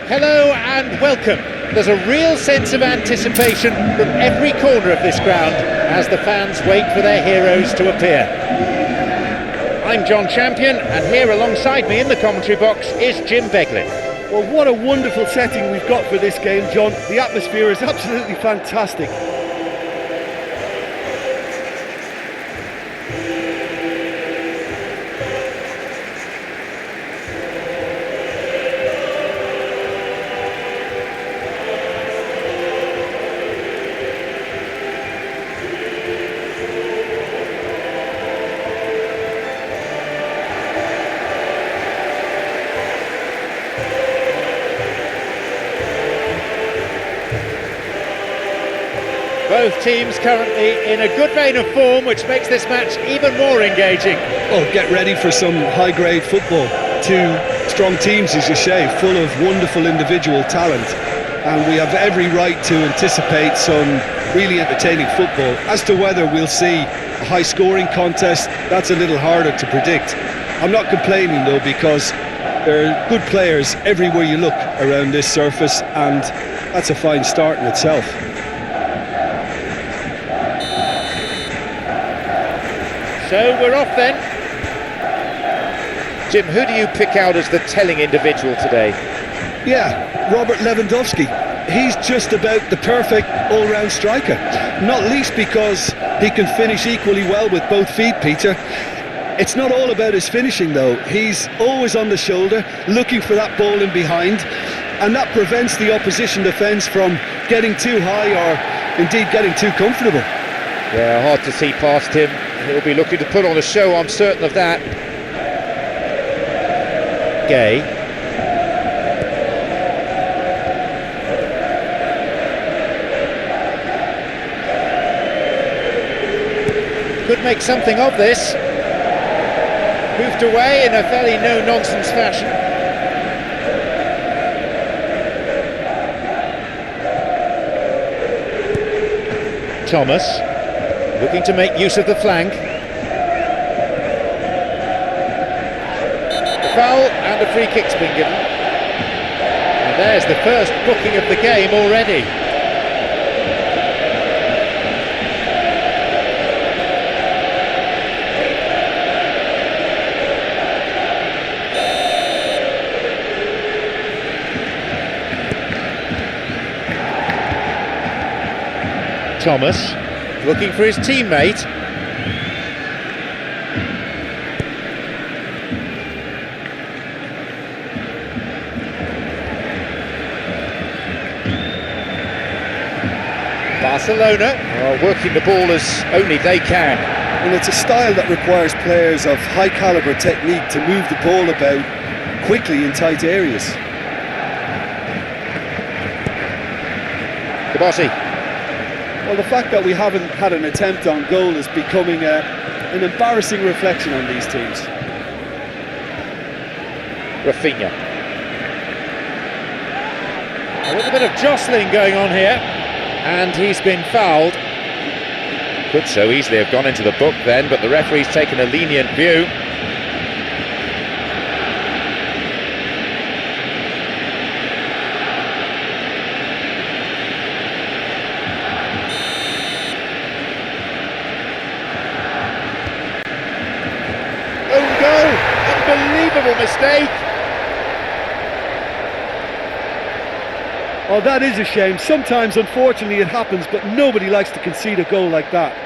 Hello and welcome. There's a real sense of anticipation from every corner of this ground as the fans wait for their heroes to appear. I'm John Champion, and here alongside me in the commentary box is Jim Beglin. Well, what a wonderful setting we've got for this game, John. The atmosphere is absolutely fantastic. Both teams currently in a good vein of form, which makes this match even more engaging. Oh, get ready for some high-grade football. Two strong teams, as you say, full of wonderful individual talent. And we have every right to anticipate some really entertaining football. As to whether we'll see a high-scoring contest, that's a little harder to predict. I'm not complaining, though, because there are good players everywhere you look around this surface, and that's a fine start in itself. So we're off then. Jim, who do you pick out as the telling individual today? Yeah, Robert Lewandowski. He's just about the perfect all-round striker. Not least because he can finish equally well with both feet, Peter. It's not all about his finishing, though. He's always on the shoulder, looking for that ball in behind, and that prevents the opposition defence from getting too high or indeed getting too comfortable. Yeah, hard to see past him. He'll be looking to put on a show, I'm certain of that. Gay. Could make something of this. Moved away in a fairly no-nonsense fashion. Thomas. Looking to make use of the flank. A foul and a free kick's been given. And there's the first booking of the game already. Thomas. Looking for his teammate. Barcelona are working the ball as only they can. And it's a style that requires players of high calibre technique to move the ball about quickly in tight areas. Kabassi. Well, the fact that we haven't had an attempt on goal is becoming an embarrassing reflection on these teams. Rafinha. A little bit of jostling going on here, and he's been fouled. Could so easily have gone into the book then, but the referee's taken a lenient view. Unbelievable mistake. Oh, that is a shame. Sometimes, unfortunately, it happens, but nobody likes to concede a goal like that.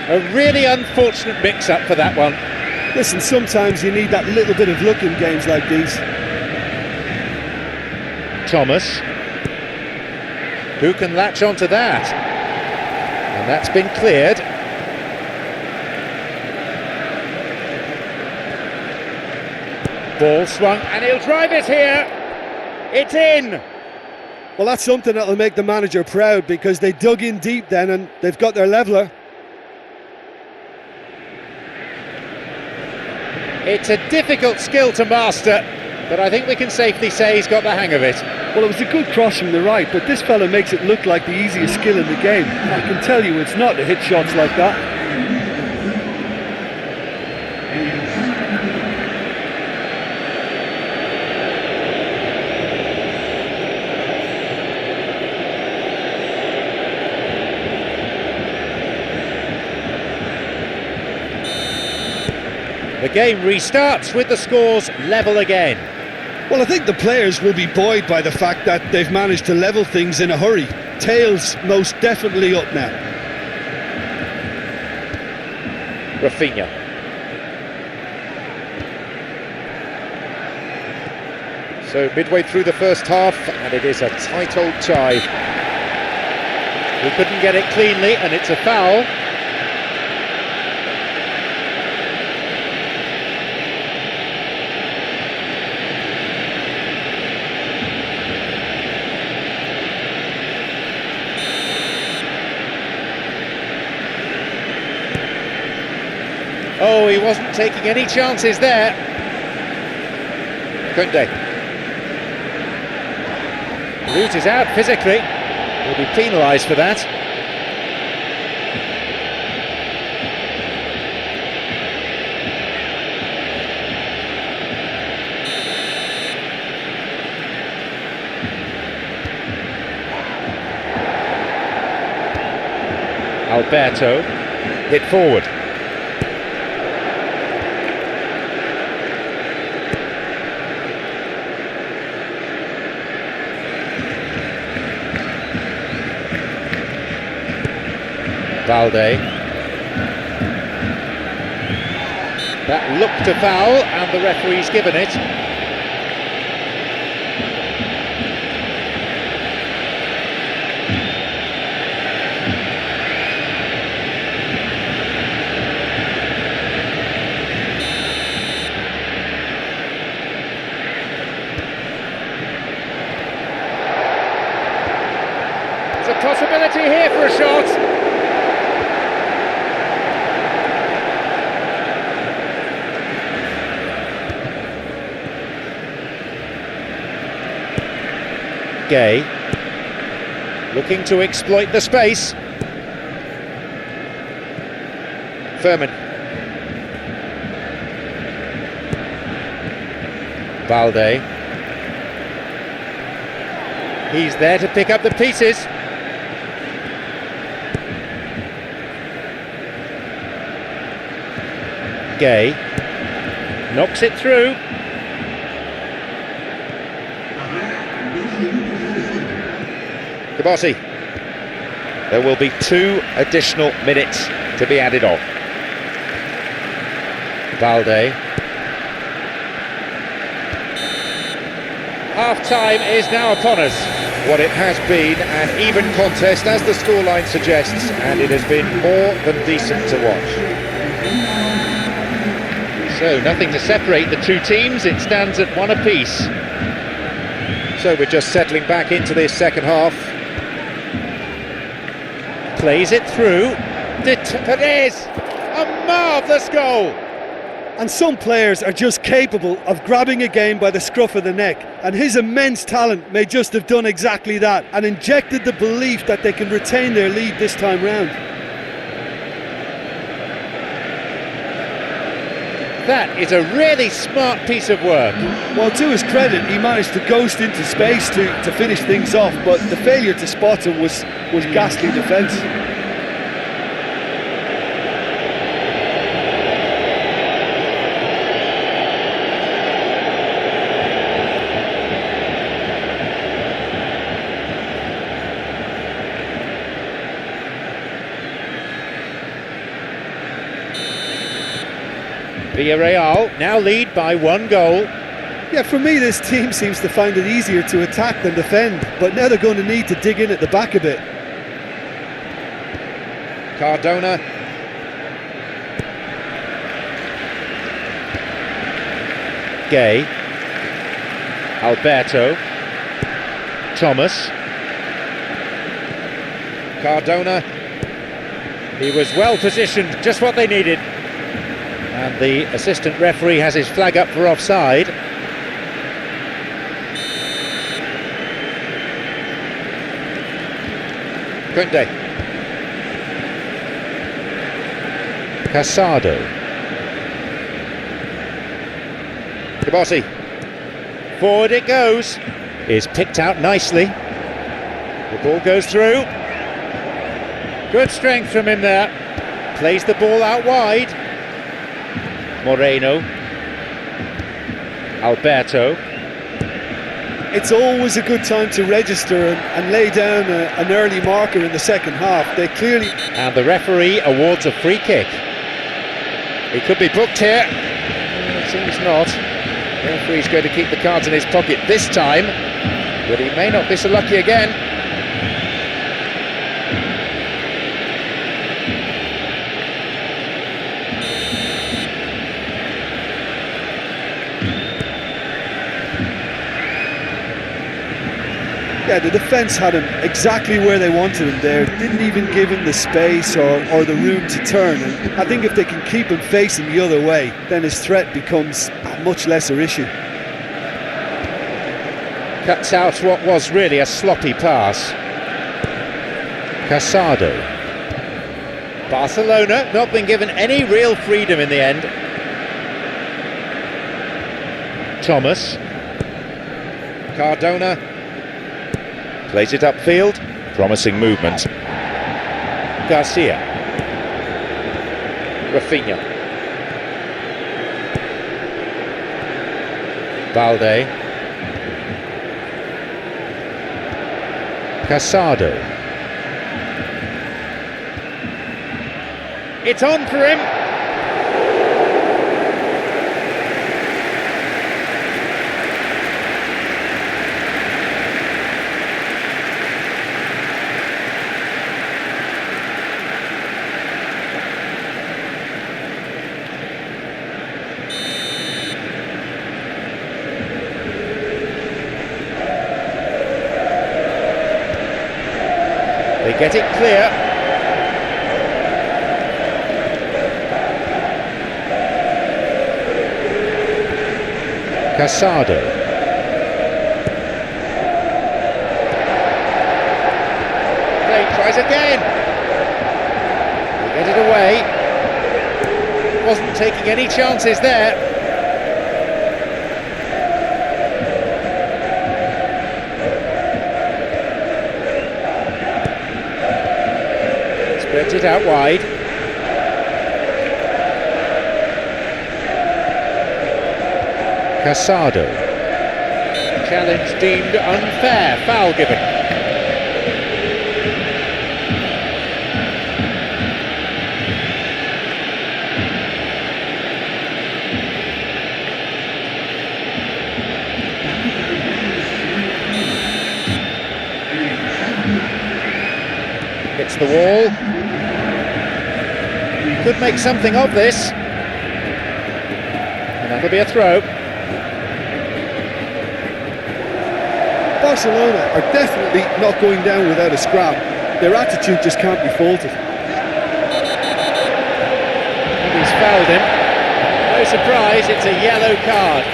A really unfortunate mix-up for that one. Listen, sometimes you need that little bit of luck in games like these. Thomas. Who can latch onto that? And that's been cleared. Ball swung, and he'll drive it here. It's in. Well, that's something that'll make the manager proud, because they dug in deep then and they've got their leveller. It's a difficult skill to master, but I think we can safely say he's got the hang of it. Well, it was a good cross from the right, but this fella makes it look like the easiest skill in the game. I can tell you it's not to hit shots like that. The game restarts with the scores level again. Well, I think the players will be buoyed by the fact that they've managed to level things in a hurry. Tails most definitely up now. Rafinha. So midway through the first half, and it is a tight old tie. He couldn't get it cleanly, and it's a foul. Oh, he wasn't taking any chances there. Kunde. Root is out physically. He'll be penalised for that. Alberto hit forward. Valde. That looked a foul, and the referee's given it. There's a possibility here for a shot. Gay, looking to exploit the space. Furman. Valde. He's there to pick up the pieces. Gay knocks it through. Kabasi. There will be 2 additional minutes to be added on. Valde. Half-time is now upon us. What it has been an even contest, as the scoreline suggests, and it has been more than decent to watch. So nothing to separate the two teams, it stands at 1 apiece. So we're just settling back into this second half. Plays it through. Perez! A marvellous goal! And some players are just capable of grabbing a game by the scruff of the neck, and his immense talent may just have done exactly that and injected the belief that they can retain their lead this time round. That is a really smart piece of work. Well, to his credit, he managed to ghost into space to finish things off, but the failure to spot him was ghastly defence. Villareal now lead by 1 goal. Yeah, for me this team seems to find it easier to attack than defend, but now they're going to need to dig in at the back a bit. Cardona. Gay. Alberto. Thomas. Cardona. He was well positioned, just what they needed. And the assistant referee has his flag up for offside. Kunde. Casado. Kabossi. Forward it goes. Is picked out nicely. The ball goes through. Good strength from him there. Plays the ball out wide. Moreno. Alberto. It's always a good time to register and lay down an early marker in the second half. They clearly... And the referee awards a free kick. He could be booked here. It seems not. The referee's going to keep the cards in his pocket this time, but he may not be so lucky again. Yeah, the defence had him exactly where they wanted him there. Didn't even give him the space or the room to turn. And I think if they can keep him facing the other way, then his threat becomes a much lesser issue. Cuts out what was really a sloppy pass. Casado. Barcelona not been given any real freedom in the end. Thomas. Cardona. Plays it upfield. Promising movement. Garcia. Rafinha. Balde. Casado. It's on for him. They get it clear. Casado. Play tries again. They get it away. Wasn't taking any chances there. Spreads it out wide. Casado. Challenge deemed unfair. Foul given. Hits the wall. Could make something of this. And that'll be a throw. Barcelona are definitely not going down without a scrap. Their attitude just can't be faulted. And he's fouled him. No surprise, it's a yellow card.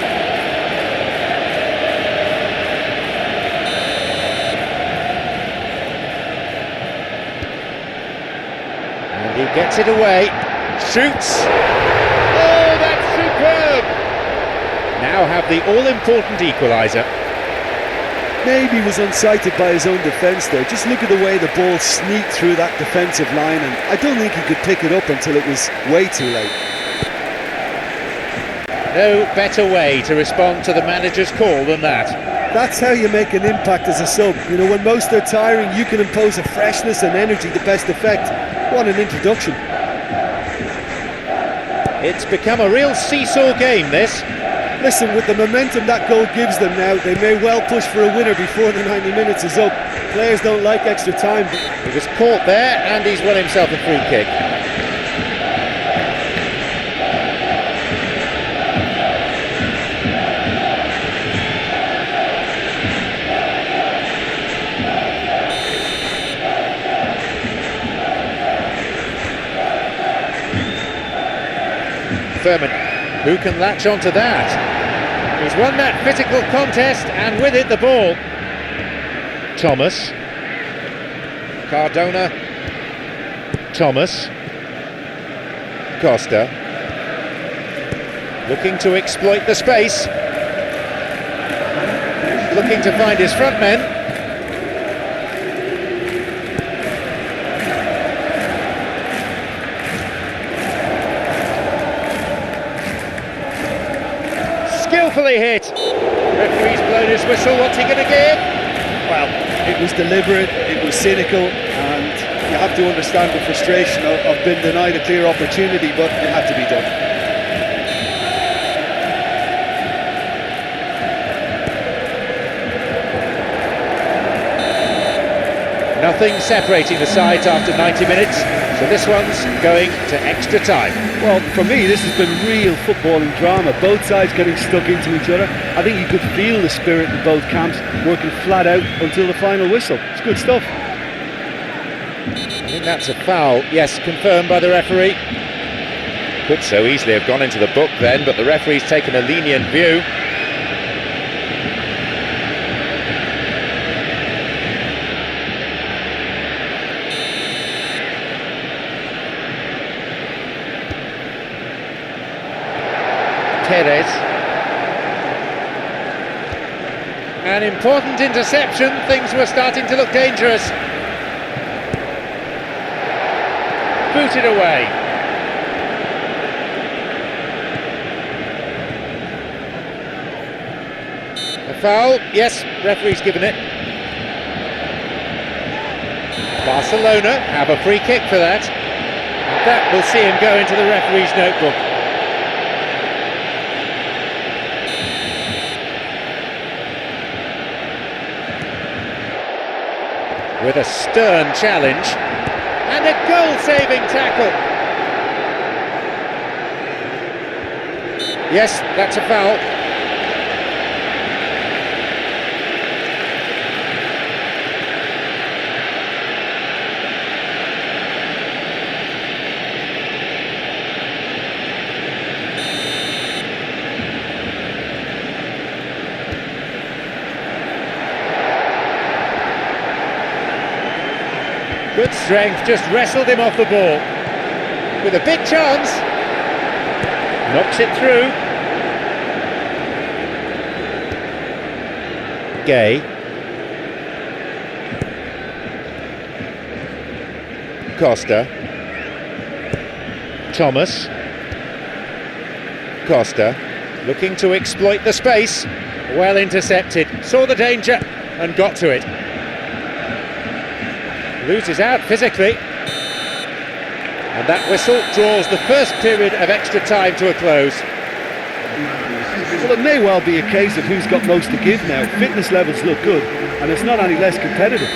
And he gets it away. Shoots. Oh, that's superb! Now have the all-important equaliser. Maybe he was unsighted by his own defence there. Just look at the way the ball sneaked through that defensive line, and I don't think he could pick it up until it was way too late. No better way to respond to the manager's call than that. That's how you make an impact as a sub. You know, when most are tiring, you can impose a freshness and energy to best effect. What an introduction. It's become a real seesaw game, this. Listen, with the momentum that goal gives them now, they may well push for a winner before the 90 minutes is up. Players don't like extra time. He was caught there, and he's won himself a free kick. Furman, who can latch onto that? He's won that physical contest, and with it the ball. Thomas. Cardona. Thomas. Costa. Looking to exploit the space. Looking to find his front men. Skillfully hit. Referee's blown his whistle. What's he going to give? Well, it was deliberate, it was cynical, and you have to understand the frustration of being denied a clear opportunity, but it had to be done. Nothing separating the sides after 90 minutes, so this one's going to extra time. Well, for me, this has been real footballing drama. Both sides getting stuck into each other. I think you could feel the spirit in both camps, working flat out until the final whistle. It's good stuff. I think that's a foul. Yes, confirmed by the referee. Could so easily have gone into the book then, but the referee's taken a lenient view. Perez. An important interception, things were starting to look dangerous. Booted away. A foul, yes, referee's given it. Barcelona have a free kick for that. That will see him go into the referee's notebook. With a stern challenge and a goal-saving tackle. Yes, that's a foul. Good strength, just wrestled him off the ball. With a big chance. Knocks it through. Gay. Costa. Thomas. Costa. Looking to exploit the space. Well intercepted. Saw the danger and got to it. Loses out physically, and that whistle draws the first period of extra time to a close. Well, it may well be a case of who's got most to give now. Fitness levels look good, and it's not any less competitive.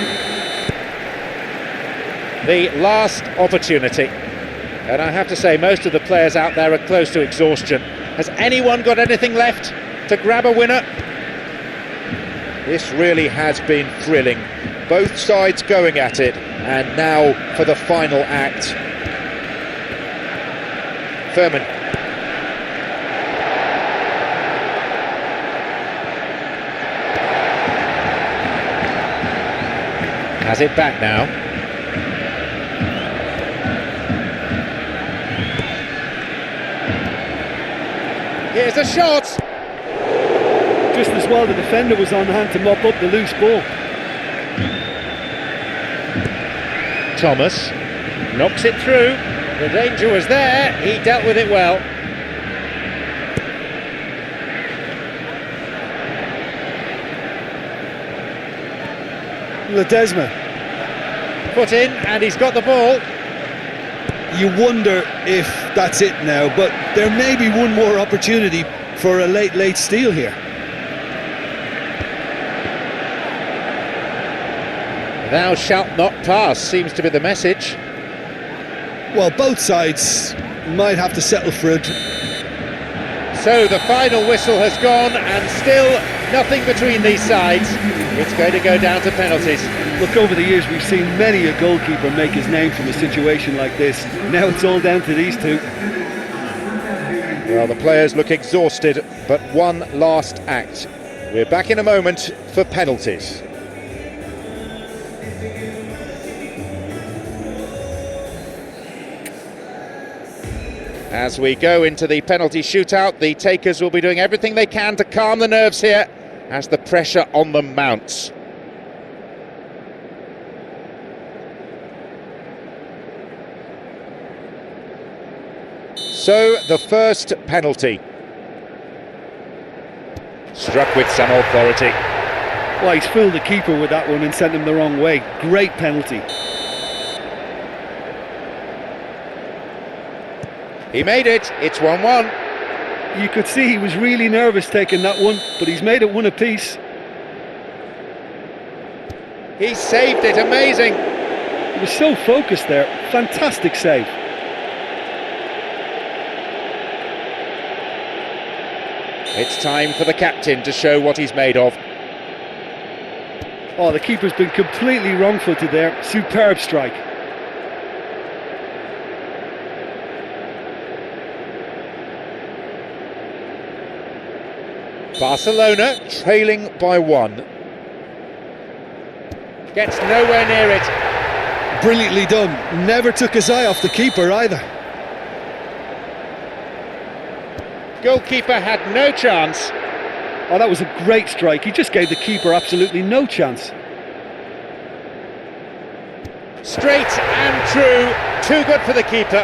The last opportunity, and I have to say most of the players out there are close to exhaustion. Has anyone got anything left to grab a winner? This really has been thrilling. Both sides going at it, and now for the final act. Furman. Has it back now. Here's a shot! Just as well the defender was on hand to mop up the loose ball. Thomas knocks it through. The danger was there, he dealt with it well. Ledesma. Put in, and he's got the ball. You wonder if that's it now, but there may be one more opportunity for a late steal here. Thou shalt not pass seems to be the message. Well, both sides might have to settle for it. So the final whistle has gone, and still nothing between these sides. It's going to go down to penalties. Look, over the years we've seen many a goalkeeper make his name from a situation like this. Now it's all down to these two. Well, the players look exhausted, but one last act. We're back in a moment for penalties. As we go into the penalty shootout, the takers will be doing everything they can to calm the nerves here as the pressure on them mounts. So, the first penalty. Struck with some authority. Well, he's fooled the keeper with that one and sent him the wrong way. Great penalty. He made it, it's 1-1. You could see he was really nervous taking that one, but he's made it one apiece. He saved it, amazing. He was so focused there, fantastic save. It's time for the captain to show what he's made of. Oh, the keeper's been completely wrong-footed there, superb strike. Barcelona trailing by 1. Gets nowhere near it. Brilliantly done, never took his eye off the keeper either. Goalkeeper had no chance. Oh, that was a great strike, he just gave the keeper absolutely no chance. Straight and true, too good for the keeper.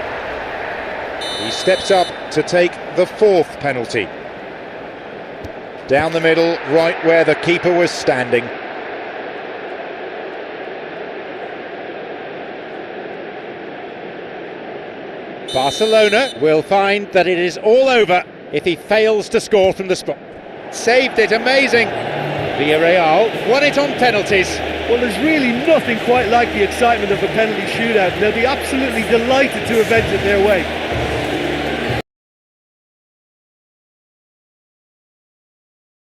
He steps up to take the fourth penalty. Down the middle, right where the keeper was standing. Barcelona will find that it is all over if he fails to score from the spot. Saved it, amazing. Villareal won it on penalties. Well, there's really nothing quite like the excitement of a penalty shootout. They'll be absolutely delighted to have entered their way.